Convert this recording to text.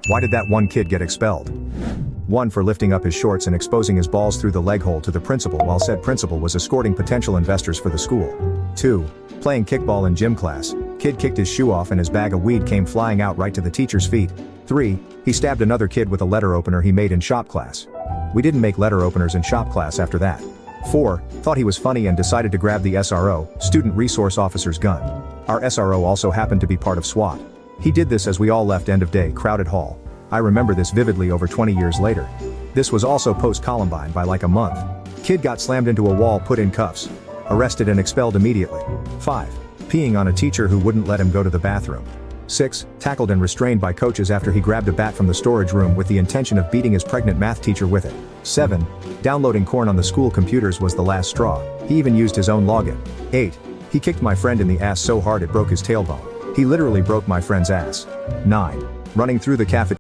Why did that one kid get expelled? 1. For lifting up his shorts and exposing his balls through the leg hole to the principal while said principal was escorting potential investors for the school. 2. Playing kickball in gym class. Kid kicked his shoe off and his bag of weed came flying out right to the teacher's feet. 3. He stabbed another kid with a letter opener he made in shop class. We didn't make letter openers in shop class after that. 4. Thought he was funny and decided to grab the SRO, student resource officer's gun. Our SRO also happened to be part of SWAT. He did this as we all left end of day crowded hall. I remember this vividly over 20 years later. This was also post-Columbine by like a month. Kid got slammed into a wall, put in cuffs. Arrested and expelled immediately. 5. Peeing on a teacher who wouldn't let him go to the bathroom. 6. Tackled and restrained by coaches after he grabbed a bat from the storage room with the intention of beating his pregnant math teacher with it. 7. Downloading porn on the school computers was the last straw. He even used his own login. 8. He kicked my friend in the ass so hard it broke his tailbone. He literally broke my friend's ass. 9. Running through the cafeteria